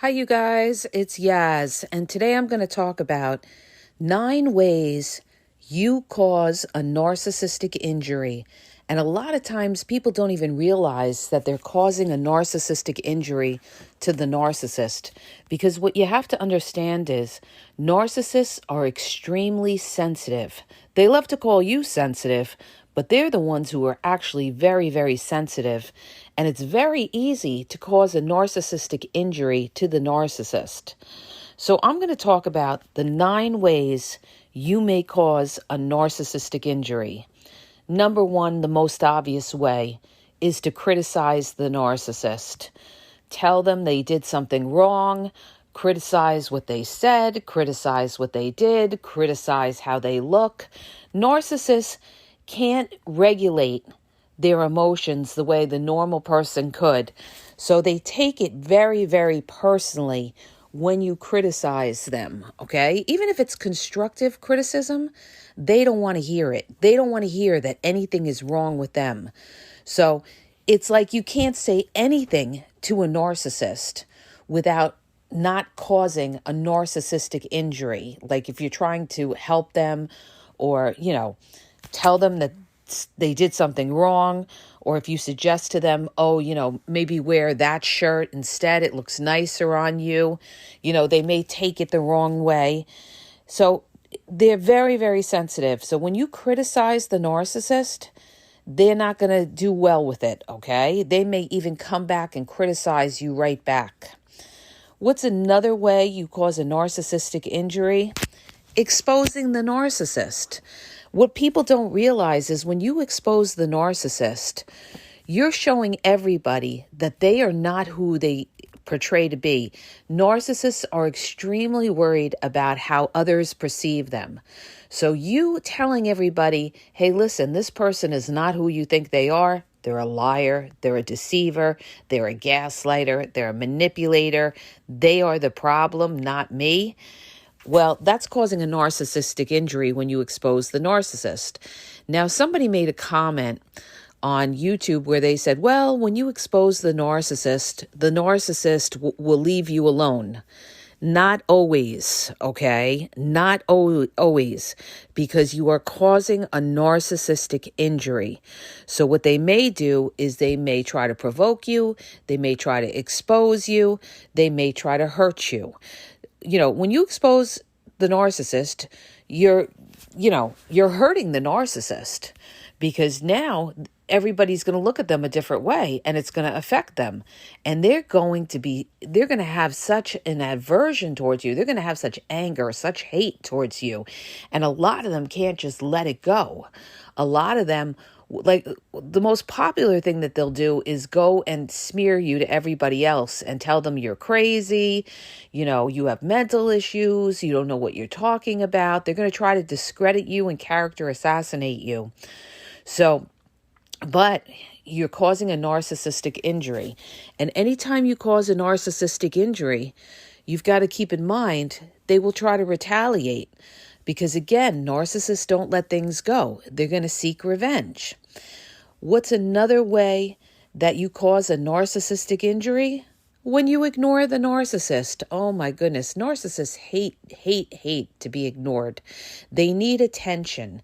Hi, you guys. It's Yaz, and today I'm going to talk about 9 ways you cause a narcissistic injury. And a lot of times people don't even realize that they're causing a narcissistic injury to the narcissist. Because what you have to understand is narcissists are extremely sensitive. They love to call you sensitive, but they're the ones who are actually very, very sensitive. And it's very easy to cause a narcissistic injury to the narcissist. So I'm going to talk about the 9 ways you may cause a narcissistic injury. Number 1, the most obvious way, is to criticize the narcissist. Tell them they did something wrong, criticize what they said, criticize what they did, criticize how they look. Narcissists can't regulate their emotions the way the normal person could. So they take it very, very personally when you criticize them, okay? Even if it's constructive criticism, they don't want to hear it. They don't want to hear that anything is wrong with them. So it's like you can't say anything to a narcissist without not causing a narcissistic injury. Like if you're trying to help them or, tell them that they did something wrong, or if you suggest to them, maybe wear that shirt instead, it looks nicer on you, they may take it the wrong way. So they're very, very sensitive. So when you criticize the narcissist, they're not going to do well with it, okay? They may even come back and criticize you right back. What's another way you cause a narcissistic injury? Exposing the narcissist. What people don't realize is when you expose the narcissist, you're showing everybody that they are not who they portray to be. Narcissists are extremely worried about how others perceive them. So you telling everybody, hey, listen, this person is not who you think they are. They're a liar. They're a deceiver. They're a gaslighter. They're a manipulator. They are the problem, not me. Well, that's causing a narcissistic injury when you expose the narcissist. Now, somebody made a comment on YouTube where they said, well, when you expose the narcissist will leave you alone. Not always, okay? Not always, because you are causing a narcissistic injury. So what they may do is they may try to provoke you, they may try to expose you, they may try to hurt you. When you expose the narcissist, you're hurting the narcissist, because now everybody's going to look at them a different way and it's going to affect them. And they're going to have such an aversion towards you. They're going to have such anger, such hate towards you. And a lot of them can't just let it go. A lot of them, like the most popular thing that they'll do is go and smear you to everybody else and tell them you're crazy, you have mental issues, you don't know what you're talking about. They're going to try to discredit you and character assassinate you. So, but you're causing a narcissistic injury. And anytime you cause a narcissistic injury, you've got to keep in mind they will try to retaliate. Because again, narcissists don't let things go. They're going to seek revenge. What's another way that you cause a narcissistic injury? When you ignore the narcissist. Oh my goodness, narcissists hate to be ignored. They need attention.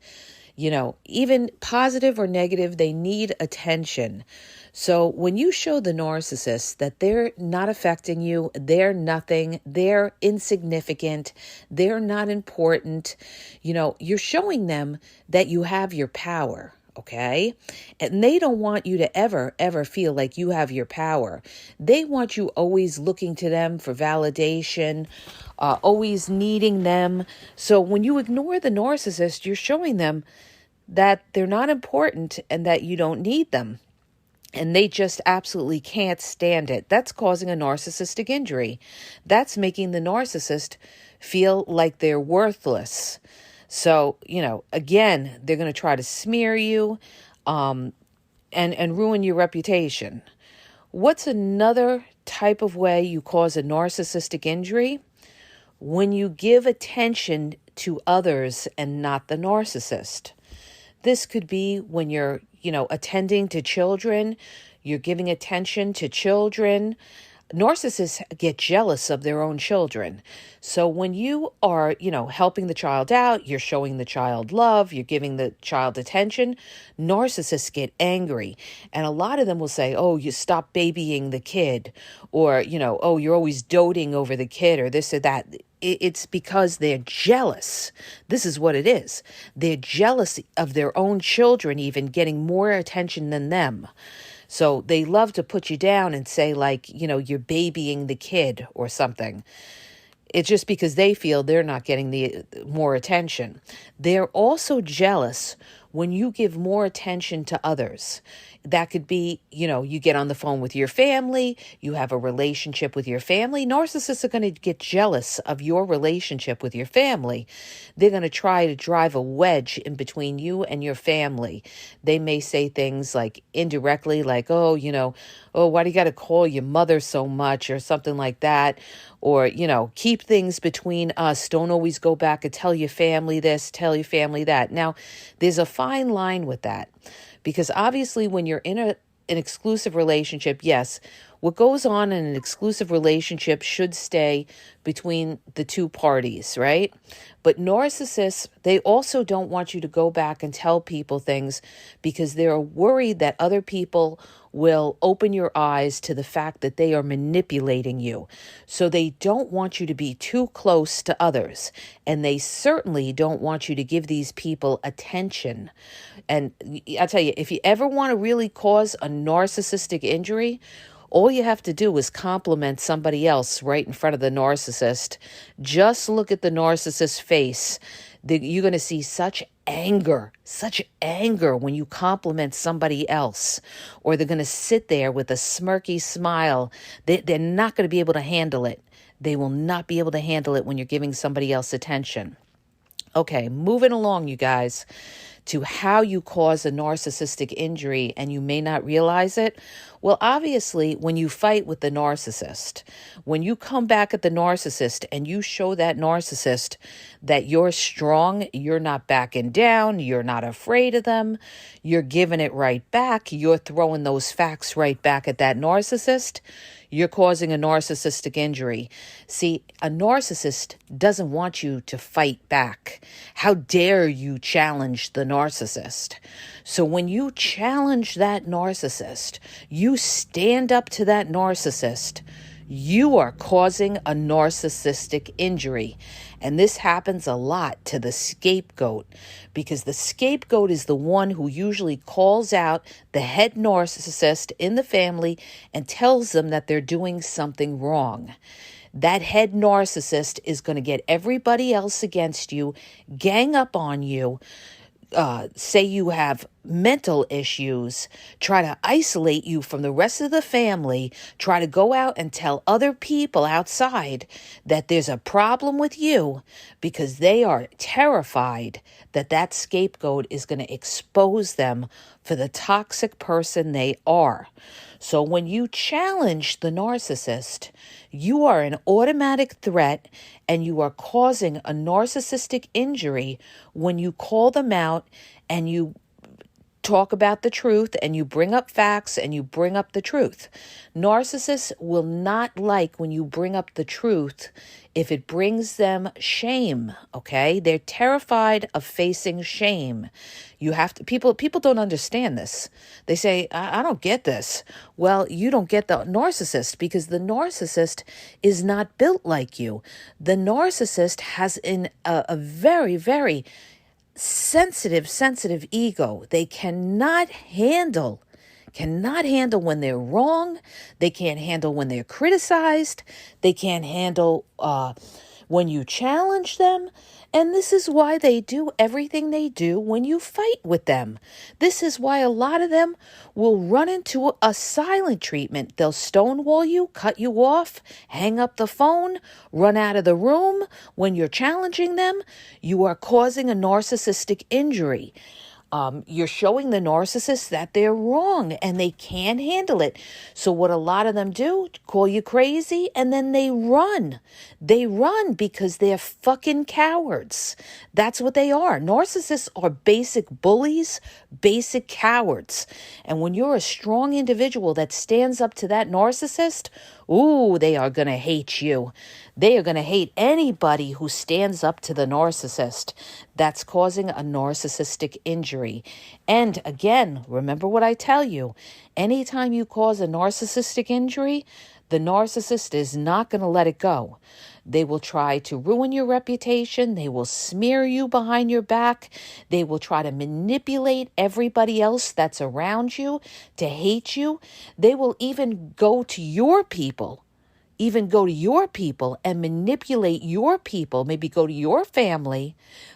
Even positive or negative, they need attention. So when you show the narcissist that they're not affecting you, they're nothing, they're insignificant, they're not important, you're showing them that you have your power, okay? And they don't want you to ever feel like you have your power. They want you always looking to them for validation, always needing them. So when you ignore the narcissist, you're showing them that they're not important and that you don't need them. And they just absolutely can't stand it. That's causing a narcissistic injury. That's making the narcissist feel like they're worthless. So, again, they're going to try to smear you and ruin your reputation. What's another type of way you cause a narcissistic injury? When you give attention to others and not the narcissist. This could be when you're attending to children, you're giving attention to children, Narcissists get jealous of their own children. So when you are, helping the child out, you're showing the child love, you're giving the child attention, narcissists get angry. And a lot of them will say, oh, you stop babying the kid, or, oh, you're always doting over the kid, or this or that. It's because they're jealous. This is what it is. They're jealous of their own children even getting more attention than them. So they love to put you down and say, like, you're babying the kid or something. It's just because they feel they're not getting the more attention. They're also jealous when you give more attention to others. That could be, you get on the phone with your family, you have a relationship with your family. Narcissists are going to get jealous of your relationship with your family. They're going to try to drive a wedge in between you and your family. They may say things like indirectly, like, oh, why do you got to call your mother so much, or something like that? Or, keep things between us. Don't always go back and tell your family this, tell your family that. Now, there's a fine line with that, because obviously when you're in an exclusive relationship, yes, what goes on in an exclusive relationship should stay between the two parties, right? But narcissists, they also don't want you to go back and tell people things because they're worried that other people will open your eyes to the fact that they are manipulating you. So they don't want you to be too close to others. And they certainly don't want you to give these people attention. And I'll tell you, if you ever want to really cause a narcissistic injury, all you have to do is compliment somebody else right in front of the narcissist. Just look at the narcissist's face. You're going to see such anger when you compliment somebody else. Or they're going to sit there with a smirky smile. They're not going to be able to handle it. They will not be able to handle it when you're giving somebody else attention. Okay, moving along, you guys, to how you cause a narcissistic injury and you may not realize it. Well, obviously, when you fight with the narcissist, when you come back at the narcissist and you show that narcissist that you're strong, you're not backing down, you're not afraid of them, you're giving it right back, you're throwing those facts right back at that narcissist, you're causing a narcissistic injury. See, a narcissist doesn't want you to fight back. How dare you challenge the narcissist? So when you challenge that narcissist, you stand up to that narcissist, you are causing a narcissistic injury. And this happens a lot to the scapegoat, because the scapegoat is the one who usually calls out the head narcissist in the family and tells them that they're doing something wrong. That head narcissist is going to get everybody else against you, gang up on you, say you have mental issues, try to isolate you from the rest of the family, try to go out and tell other people outside that there's a problem with you, because they are terrified that that scapegoat is going to expose them for the toxic person they are. So when you challenge the narcissist, you are an automatic threat and you are causing a narcissistic injury when you call them out and you talk about the truth and you bring up facts and you bring up the truth. Narcissists will not like when you bring up the truth if it brings them shame, okay? They're terrified of facing shame. You have to, people don't understand this. They say, I don't get this. Well, you don't get the narcissist because the narcissist is not built like you. The narcissist has a very, very sensitive ego. They cannot handle when they're wrong. They can't handle when they're criticized. They can't handle when you challenge them. And this is why they do everything they do when you fight with them. This is why a lot of them will run into a silent treatment. They'll stonewall you, cut you off, hang up the phone, run out of the room. When you're challenging them, you are causing a narcissistic injury. You're showing the narcissist that they're wrong and they can't handle it. So what a lot of them do, call you crazy, and then they run. They run because they're fucking cowards. That's what they are. Narcissists are basic bullies, basic cowards. And when you're a strong individual that stands up to that narcissist, Ooh, they are going to hate you. They are going to hate anybody who stands up to the narcissist that's causing a narcissistic injury. And again, remember what I tell you. Anytime you cause a narcissistic injury, the narcissist is not going to let it go. They will try to ruin your reputation. They will smear you behind your back. They will try to manipulate everybody else that's around you to hate you. They will even go to your people, and manipulate your people, maybe go to your family,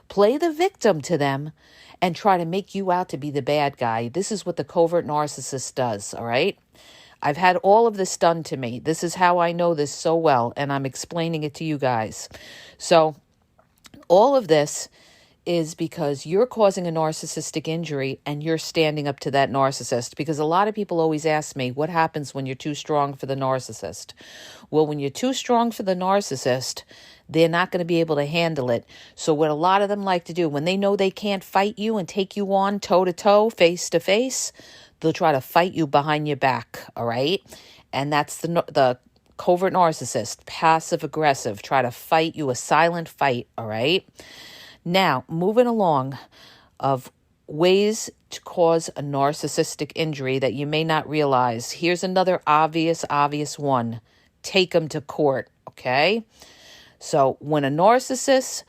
play the victim to them, and try to make you out to be the bad guy. This is what the covert narcissist does, all right? I've had all of this done to me. This is how I know this so well, and I'm explaining it to you guys. So all of this is because you're causing a narcissistic injury and you're standing up to that narcissist. Because a lot of people always ask me, what happens when you're too strong for the narcissist? Well, when you're too strong for the narcissist, they're not going to be able to handle it. So what a lot of them like to do, when they know they can't fight you and take you on toe-to-toe, face-to-face, they'll try to fight you behind your back, all right? And that's the covert narcissist, passive-aggressive, try to fight you, a silent fight, all right? Now, moving along of ways to cause a narcissistic injury that you may not realize. Here's another obvious one. Take them to court, okay? So when a narcissist,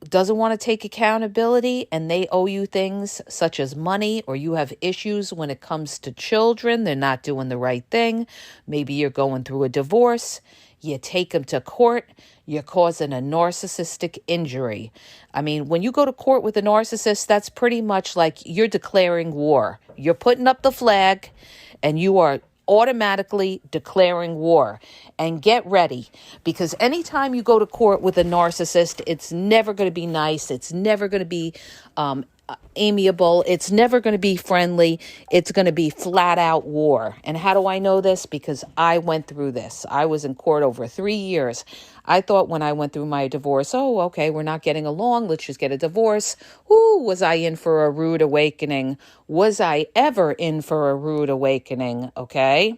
doesn't want to take accountability and they owe you things such as money, or you have issues when it comes to children, they're not doing the right thing, maybe you're going through a divorce, you take them to court, you're causing a narcissistic injury. I mean, when you go to court with a narcissist, that's pretty much like you're declaring war. You're putting up the flag and you are automatically declaring war. And get ready, because anytime you go to court with a narcissist, it's never going to be nice. It's never going to be amiable. It's never going to be friendly. It's going to be flat out war. And how do I know this? Because I went through this. I was in court over 3 years. I thought when I went through my divorce, oh, okay, we're not getting along. Let's just get a divorce. Ooh, was I in for a rude awakening? Was I ever in for a rude awakening? Okay.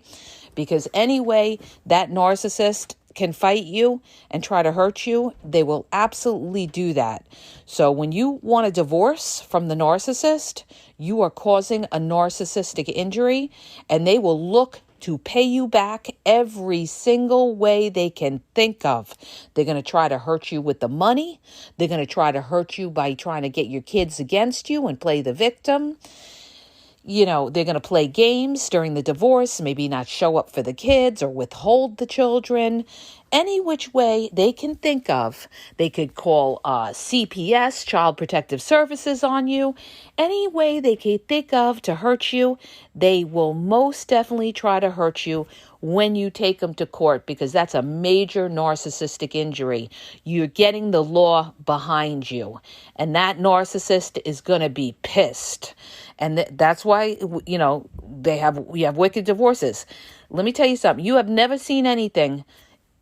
Because anyway, that narcissist can fight you and try to hurt you, they will absolutely do that. So when you want a divorce from the narcissist, you are causing a narcissistic injury, and they will look to pay you back every single way they can think of. They're going to try to hurt you with the money. They're going to try to hurt you by trying to get your kids against you and play the victim. They're going to play games during the divorce, maybe not show up for the kids or withhold the children. Any which way they can think of. They could call CPS, Child Protective Services, on you. Any way they can think of to hurt you, they will most definitely try to hurt you when you take them to court, because that's a major narcissistic injury. You're getting the law behind you, and that narcissist is going to be pissed. And that's why, we have wicked divorces. Let me tell you something. You have never seen anything.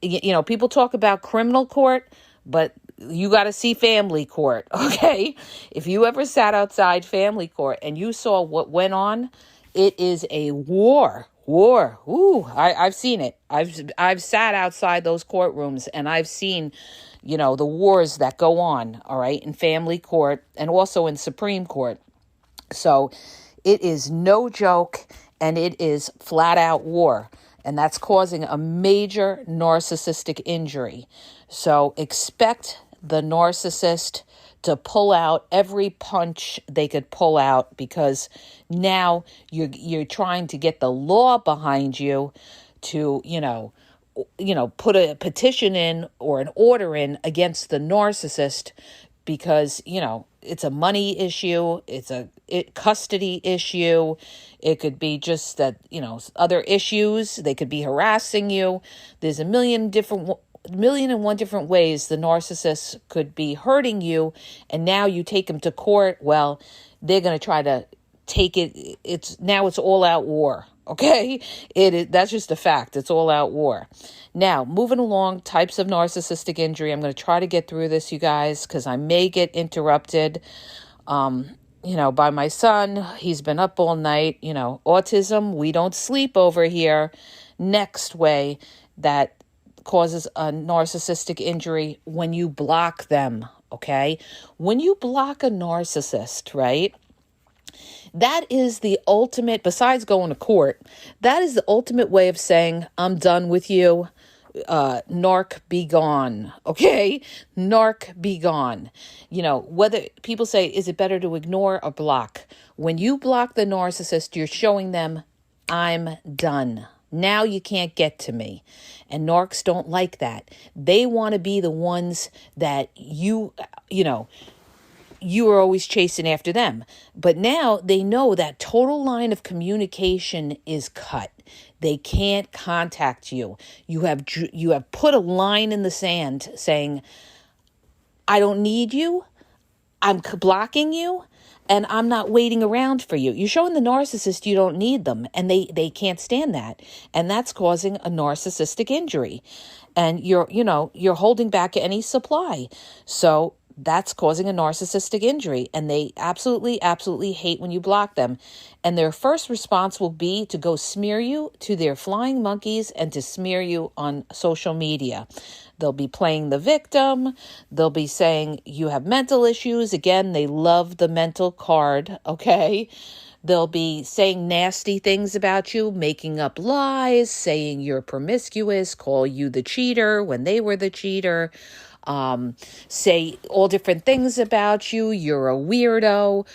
People talk about criminal court, but you got to see family court, okay? If you ever sat outside family court and you saw what went on, it is a war. Ooh, I've seen it. I've sat outside those courtrooms and I've seen, the wars that go on, all right, in family court and also in Supreme Court. So it is no joke, and it is flat out war. And that's causing a major narcissistic injury. So expect the narcissist to pull out every punch they could pull out, because now you're trying to get the law behind you to, put a petition in or an order in against the narcissist, because, it's a money issue, it's a custody issue, it could be just that, other issues, they could be harassing you. There's a million and one different ways the narcissist could be hurting you, and now you take them to court. Well, they're going to try to take it. It's all out war. Okay, that's just a fact. It's all out war. Now, moving along, types of narcissistic injury. I'm going to try to get through this, you guys, because I may get interrupted. By my son. He's been up all night. Autism. We don't sleep over here. Next way that causes a narcissistic injury, when you block them, okay? When you block a narcissist, right? That is the ultimate, besides going to court, that is the ultimate way of saying, I'm done with you. Narc, be gone. Okay? Narc, be gone. Whether people say, is it better to ignore or block? When you block the narcissist, you're showing them, I'm done. Now you can't get to me. And narcs don't like that. They want to be the ones that you are always chasing after them. But now they know that total line of communication is cut. They can't contact you. You have put a line in the sand saying, I don't need you. I'm blocking you. And I'm not waiting around for you. You're showing the narcissist you don't need them. And they can't stand that. And that's causing a narcissistic injury. And you're holding back any supply. So that's causing a narcissistic injury. And they absolutely, absolutely hate when you block them. And their first response will be to go smear you to their flying monkeys and to smear you on social media. They'll be playing the victim. They'll be saying you have mental issues. Again, they love the mental card, okay? They'll be saying nasty things about you, making up lies, saying you're promiscuous, call you the cheater when they were the cheater. Say all different things about you. You're a weirdo.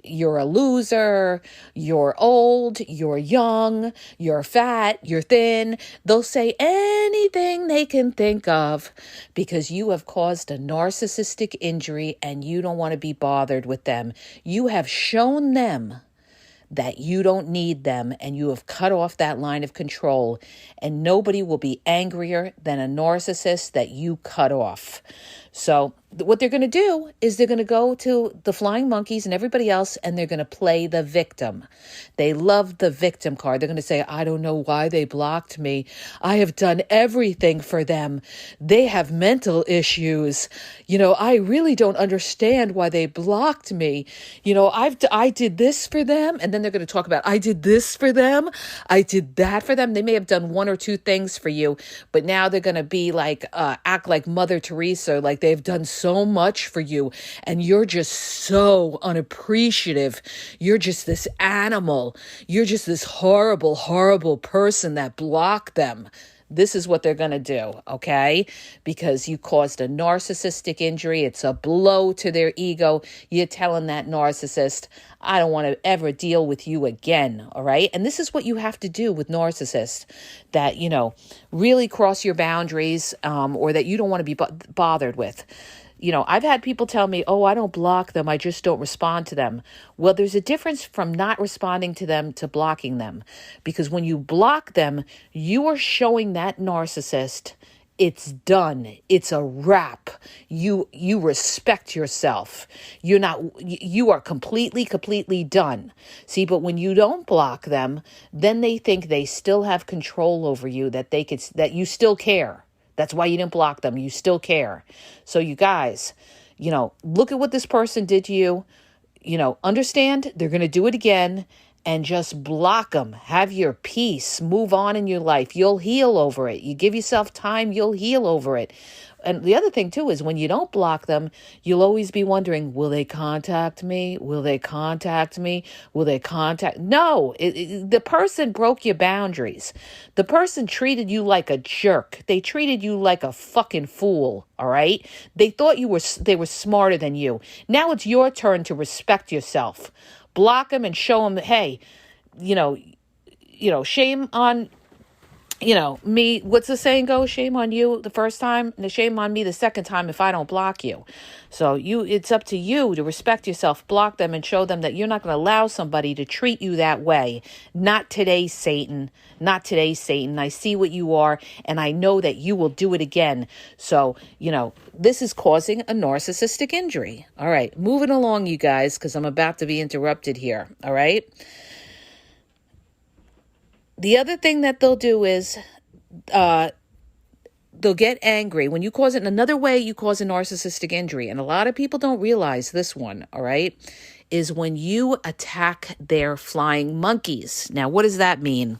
You're a loser. You're old. You're young. You're fat. You're thin. They'll say anything they can think of because you have caused a narcissistic injury and you don't want to be bothered with them. You have shown them that you don't need them and you have cut off that line of control, and nobody will be angrier than a narcissist that you cut off. So what they're going to do is they're going to go to the flying monkeys and everybody else, and they're going to play the victim. They love the victim card. They're going to say, I don't know why they blocked me. I have done everything for them. They have mental issues. I really don't understand why they blocked me. I did this for them. And then they're going to talk about, I did this for them. I did that for them. They may have done one or two things for you, but now they're going to be like, act like Mother Teresa, like they've done so much for you and you're just so unappreciative. You're just this animal. You're just this horrible, horrible person that blocked them. This is what they're going to do, okay? Because you caused a narcissistic injury. It's a blow to their ego. You're telling that narcissist, I don't want to ever deal with you again, all right? And this is what you have to do with narcissists that, really cross your boundaries or that you don't want to be bothered with. I've had people tell me, oh, I don't block them. I just don't respond to them. Well, there's a difference from not responding to them to blocking them. Because when you block them, you are showing that narcissist it's done. It's a wrap. You respect yourself. You are completely done. See, but when you don't block them, then they think they still have control over you, that you still care. That's why you didn't block them. You still care. So you guys, look at what this person did to you. Understand they're going to do it again, and just block them. Have your peace. Move on in your life. You'll heal over it. You give yourself time, you'll heal over it. And the other thing, too, is when you don't block them, you'll always be wondering, will they contact me? Will they contact me? Will they contact? No, the person broke your boundaries. The person treated you like a jerk. They treated you like a fucking fool, all right? They thought they were smarter than you. Now it's your turn to respect yourself. Block them and show them, hey, shame on, me. What's the saying go? Shame on you the first time, and shame on me the second time if I don't block you. So it's up to you to respect yourself, block them, and show them that you're not going to allow somebody to treat you that way. Not today, Satan. Not today, Satan. I see what you are, and I know that you will do it again. So, this is causing a narcissistic injury. All right, moving along, you guys, because I'm about to be interrupted here. All right. The other thing that they'll do is they'll get angry. When you cause it, another way you cause a narcissistic injury, and a lot of people don't realize this one, all right, is when you attack their flying monkeys. Now, what does that mean?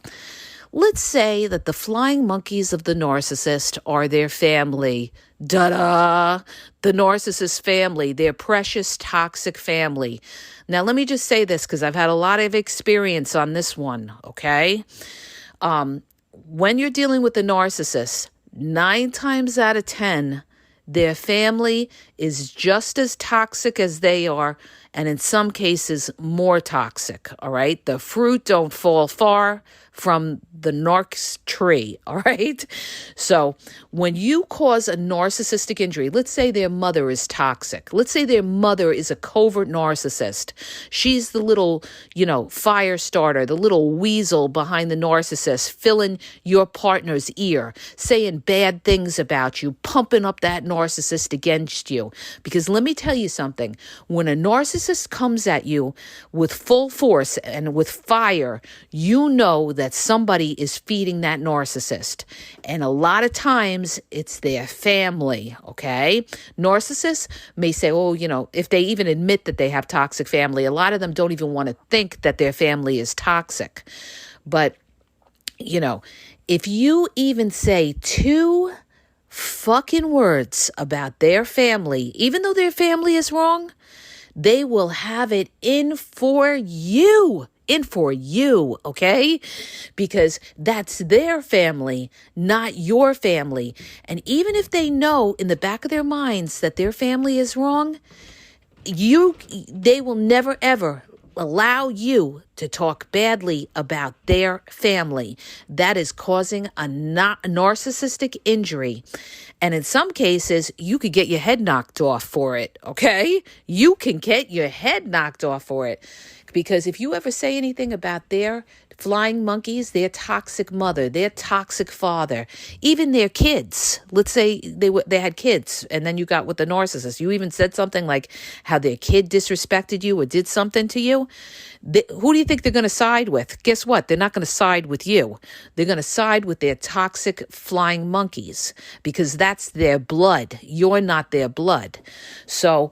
Let's say that the flying monkeys of the narcissist are their family. Da-da! The narcissist family, their precious toxic family. Now, let me just say this because I've had a lot of experience on this one, okay? When you're dealing with the narcissist, 9 times out of 10, their family is just as toxic as they are, and in some cases, more toxic, all right? The fruit don't fall far from the narc's tree, all right? So when you cause a narcissistic injury, let's say their mother is toxic. Let's say their mother is a covert narcissist. She's the little, fire starter, the little weasel behind the narcissist, filling your partner's ear, saying bad things about you, pumping up that narcissist against you. Because let me tell you something, when a narcissist comes at you with full force and with fire, you know that somebody is feeding that narcissist. And a lot of times it's their family, okay? Narcissists may say, if they even admit that they have toxic family, a lot of them don't even want to think that their family is toxic. But, if you even say 2 fucking words about their family, even though their family is wrong, they will have it in for you, okay? Because that's their family, not your family. And even if they know in the back of their minds that their family is wrong, they will never, ever allow you to talk badly about their family. That is causing a narcissistic injury. And in some cases, you could get your head knocked off for it, okay? You can get your head knocked off for it. Because if you ever say anything about their flying monkeys, their toxic mother, their toxic father, even their kids, let's say they had kids and then you got with the narcissist, you even said something like how their kid disrespected you or did something to you, who do you think they're going to side with? Guess what? They're not going to side with you. They're going to side with their toxic flying monkeys because that's their blood. You're not their blood. So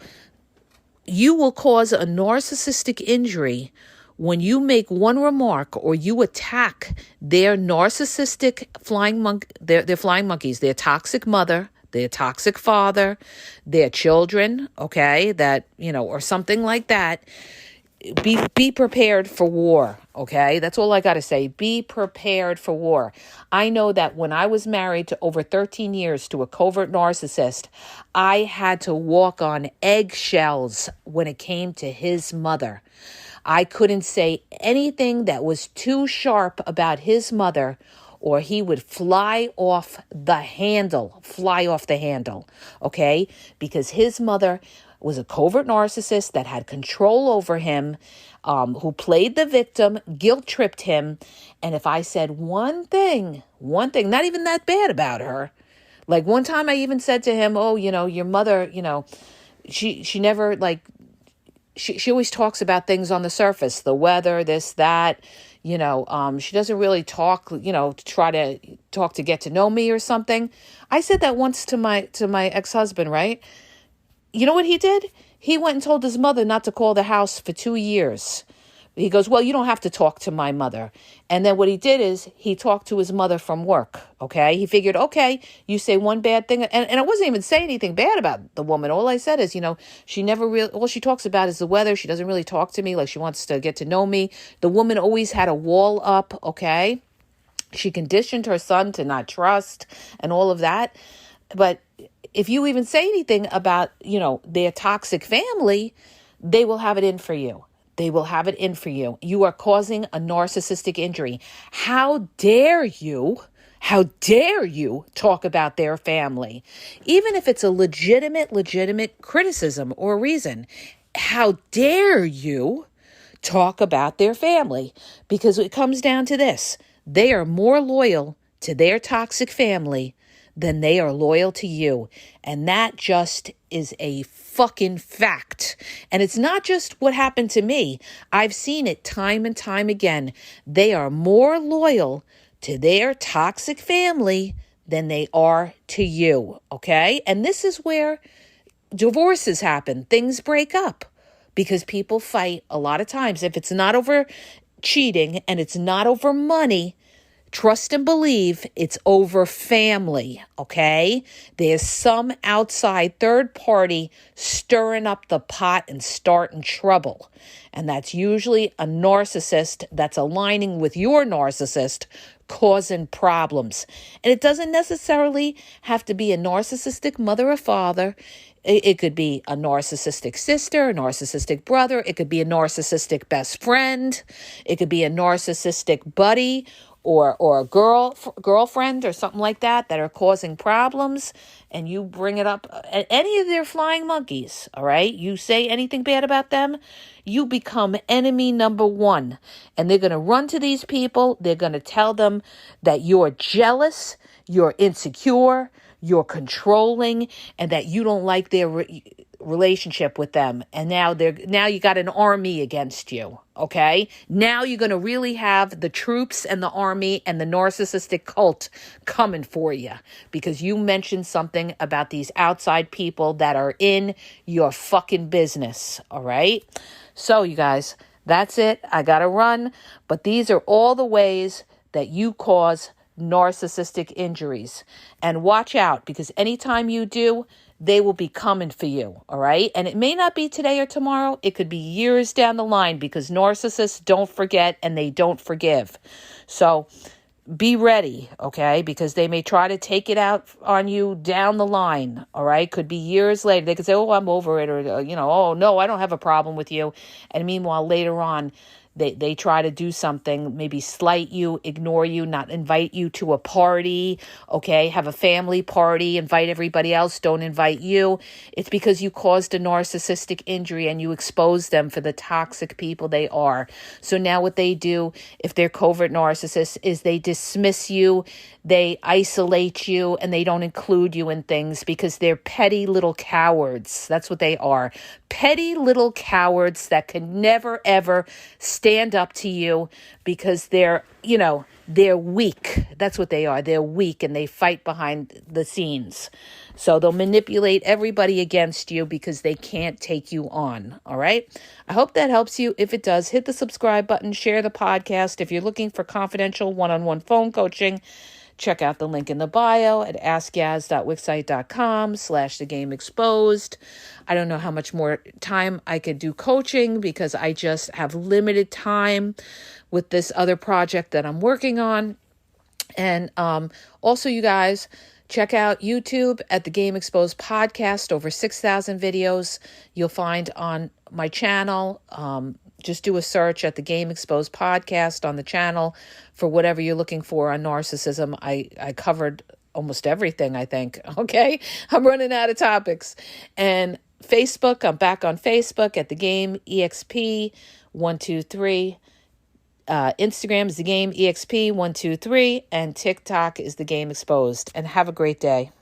you will cause a narcissistic injury when you make one remark or you attack their narcissistic their flying monkeys, their toxic mother, their toxic father, their children, okay, that, or something like that. Be prepared for war, okay? That's all I got to say. Be prepared for war. I know that when I was married to over 13 years to a covert narcissist, I had to walk on eggshells when it came to his mother. I couldn't say anything that was too sharp about his mother or he would fly off the handle, okay? Because his mother was a covert narcissist that had control over him, who played the victim, guilt-tripped him. And if I said one thing, not even that bad about her, like one time I even said to him, your mother, she never, she always talks about things on the surface, the weather, this, that, she doesn't really talk, try to talk to get to know me or something. I said that once to my ex-husband, right? You know what he did? He went and told his mother not to call the house for 2 years. He goes, well, you don't have to talk to my mother. And then what he did is he talked to his mother from work, okay? He figured, okay, you say one bad thing. And I wasn't even saying anything bad about the woman. All I said is, she never really, all she talks about is the weather. She doesn't really talk to me like she wants to get to know me. The woman always had a wall up, okay? She conditioned her son to not trust and all of that. But if you even say anything about, their toxic family, they will have it in for you. They will have it in for you. You are causing a narcissistic injury. How dare you talk about their family? Even if it's a legitimate criticism or reason, how dare you talk about their family? Because it comes down to this. They are more loyal to their toxic family than they are loyal to you. And that just is a fucking fact. And it's not just what happened to me. I've seen it time and time again. They are more loyal to their toxic family than they are to you, okay? And this is where divorces happen. Things break up because people fight a lot of times. If it's not over cheating and it's not over money, trust and believe it's over family, okay? There's some outside third party stirring up the pot and starting trouble. And that's usually a narcissist that's aligning with your narcissist, causing problems. And it doesn't necessarily have to be a narcissistic mother or father. It could be a narcissistic sister, a narcissistic brother. It could be a narcissistic best friend. It could be a narcissistic buddy or a girlfriend or something like that are causing problems, and you bring it up at any of their flying monkeys, all right? You say anything bad about them, you become enemy number one. And they're going to run to these people. They're going to tell them that you're jealous, you're insecure, you're controlling, and that you don't like their relationship with them. And now you got an army against you, okay? Now you're going to really have the troops and the army and the narcissistic cult coming for you because you mentioned something about these outside people that are in your fucking business, all right? So you guys, that's it. I got to run, but these are all the ways that you cause narcissistic injuries. And watch out, because anytime you do, they will be coming for you, all right? And it may not be today or tomorrow. It could be years down the line, because narcissists don't forget and they don't forgive. So be ready, okay? Because they may try to take it out on you down the line, all right? Could be years later. They could say, oh, I'm over it, or, oh, no, I don't have a problem with you. And meanwhile, later on, they try to do something, maybe slight you, ignore you, not invite you to a party, okay? Have a family party, invite everybody else, don't invite you. It's because you caused a narcissistic injury and you exposed them for the toxic people they are. So now what they do, if they're covert narcissists, is they dismiss you, they isolate you, and they don't include you in things because they're petty little cowards. That's what they are. Petty little cowards that can never, ever stand up to you because they're weak. That's what they are. They're weak, and they fight behind the scenes. So they'll manipulate everybody against you because they can't take you on. All right. I hope that helps you. If it does, hit the subscribe button, share the podcast. If you're looking for confidential one-on-one phone coaching, check out the link in the bio at askyaz.wixsite.com/thegameexposed. I don't know how much more time I could do coaching because I just have limited time with this other project that I'm working on. And also, you guys, check out YouTube at the Game Exposed podcast. Over 6,000 videos you'll find on my channel. Just do a search at the Game Exposed podcast on the channel for whatever you're looking for on narcissism. I covered almost everything, I think. Okay, I'm running out of topics. And Facebook, I'm back on Facebook at the Game EXP 123. Instagram is the Game EXP 123, and TikTok is the Game Exposed. And have a great day.